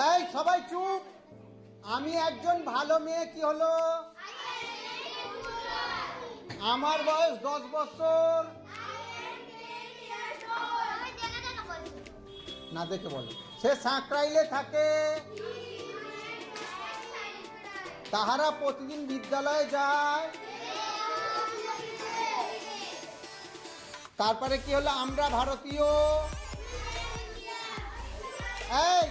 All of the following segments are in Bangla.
এই সবাই চুপ। আমি একজন ভালো মেয়ে, কি হলো? আমার বয়স 10 বছর। না দেখে বলো। সে সাঁকরাইলে থাকে। তাহারা প্রতিদিন বিদ্যালয়ে যায়। তারপরে কি হলো? আমরা ভারতীয়। এই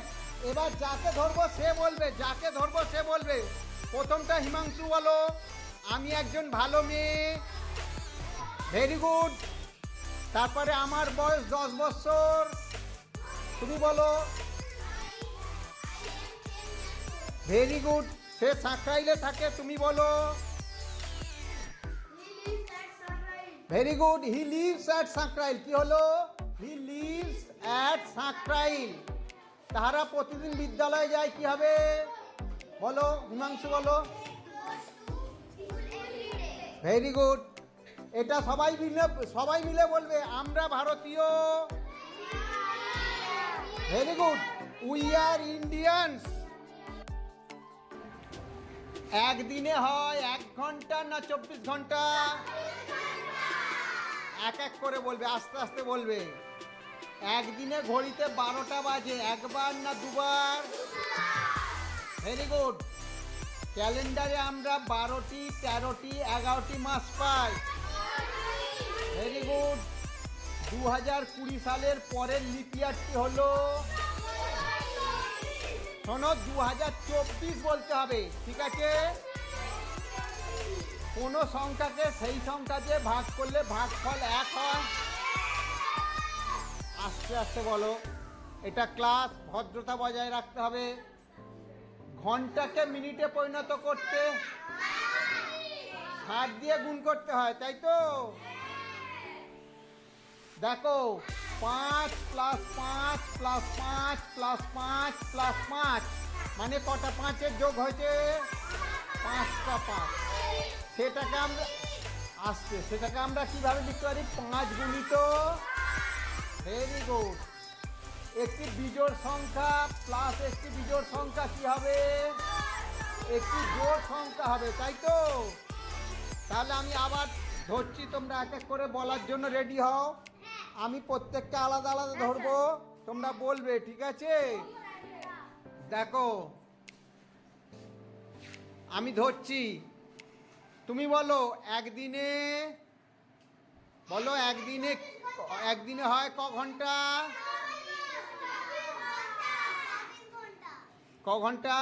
এবার যাকে ধরবো সে বলবে, যাকে ধরবো সে বলবে। প্রথমটা হিমাংশু বলো। আমি একজন ভালো মেয়ে। Very good. তারপরে আমার বয়স 10 বছর। তুমি বলো। Very good. সে সাঁকরাইলে থাকে। তুমি বলো। Very good. He lives at Sankrail. কি হলো? He lives at Sankrail. তাহারা প্রতিদিন বিদ্যালয়ে যায়। কি হবে? বলো হিমাংশু বলো। Very good. এটা সবাই মিলে বলবে। আমরা ভারতীয়। Very good. We are Indians. একদিনে হয় 1 ঘন্টা না 24 ঘন্টা? এক এক করে বলবে, আস্তে আস্তে বলবে। একদিনে ঘড়িতে 12টা বাজে। একবার না দুবার? Very good. ক্যালেন্ডারে আমরা 12টি, 13টি, 11টি মাস পাই। Very good. 2020 সালের পরের লিপ ইয়ারটি হলো, শোনো, 2024 বলতে হবে। ঠিক আছে? কোনো সংখ্যাকে সেই সংখ্যা দিয়ে ভাগ করলে ভাগফল 1 হয়। আস্তে আস্তে বলো। এটা ক্লাস, ভদ্রতা বজায় রাখতে হবে। ঘন্টাকে মিনিটে পরিণত করতে 7 দিয়ে গুণ করতে হয়, তাই তো? দেখো, 5 + 5 + 5 + 5 + 5 মানে কটা 5-এর যোগ হয়েছে? 5টা 5। সেটাকে আমরা কিভাবে লিখতে পারি? 5 গুণিত। Very good. একটি বিজোড় সংখ্যা প্লাস একটি বিজোড় সংখ্যা কি হবে? একটি জোড় সংখ্যা হবে, তাই তো? তাহলে আমি আবার ধরছি, তোমরা এক এক করে বলার জন্য রেডি হও। আমি প্রত্যেকটা আলাদা আলাদা ধরবো, তোমরা বলবে। ঠিক আছে? দেখো, আমি ধরছি, তুমি বলো। একদিনে বলো। একদিনে হয় ক ঘন্টা? ক ঘন্টা?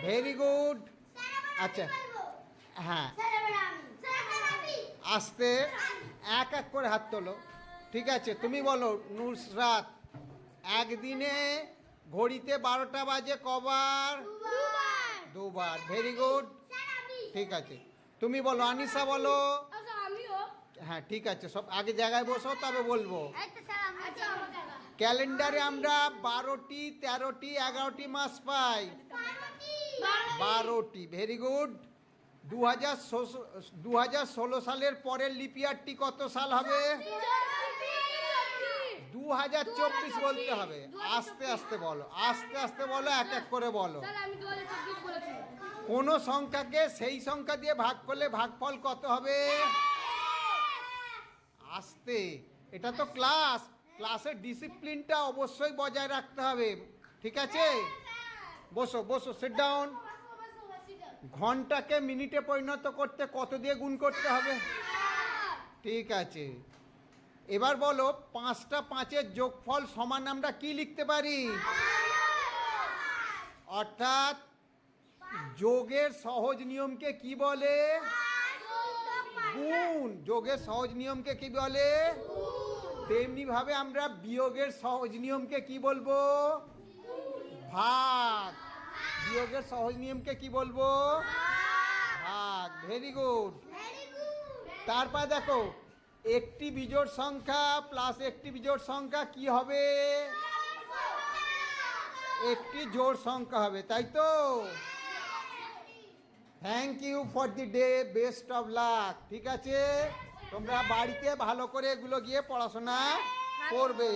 Very good. আচ্ছা, হ্যাঁ, আস্তে এক এক করে হাত তোলো। ঠিক আছে? তুমি বলো নুসরাত। একদিনে ঘড়িতে 12টা বাজে কবার? দুবার। Very good. ঠিক আছে। তুমি বলো আনিসা বলো। হ্যাঁ ঠিক আছে, সব আগে জায়গায় বসো, তবে বলবো। ক্যালেন্ডারে আমরা 12টি, 13টি, 11টি মাস পাই। 12টি। Very good. 2016 সালের পরের লিপ ইয়ারটি কত সাল হবে? 2024 বলতে হবে। আস্তে আস্তে বলো, আস্তে আস্তে বলো, এক এক করে বলো। কোন সংখ্যাকে সেই সংখ্যা দিয়ে ভাগ করলে ভাগফল কত হবে? আস্তে। এটা তো ক্লাসের ডিসিপ্লিনটা অবশ্যই বজায় রাখতে হবে। ঠিক আছে? বসো বসো, সিট ডাউন। ঘন্টাকে মিনিটে পরিণত করতে কত দিয়ে গুণ করতে হবে? ঠিক আছে। এবার বলো, 5টা 5-এর যোগফল সমান আমরা কি লিখতে পারি? অর্থাৎ যোগের সহজ নিয়মকে কি বলে? গুণ। যোগের সহজ নিয়মকে কি বলে? তেমনি ভাবে আমরা বিয়োগের সহজ নিয়মকে কি বলবো? ভাগ। বিয়োগের সহজ নিয়মকে কি বলবো? ভাগ। Very good. তারপর দেখো, একটি বিজোড় সংখ্যা প্লাস একটি বিজোড় সংখ্যা কি হবে? একটি জোড় সংখ্যা হবে, তাই তো? Thank you for the day, best of luck. ঠিক আছে? তোমরা বাড়িতে ভালো করে এগুলো গিয়ে পড়াশোনা করবে।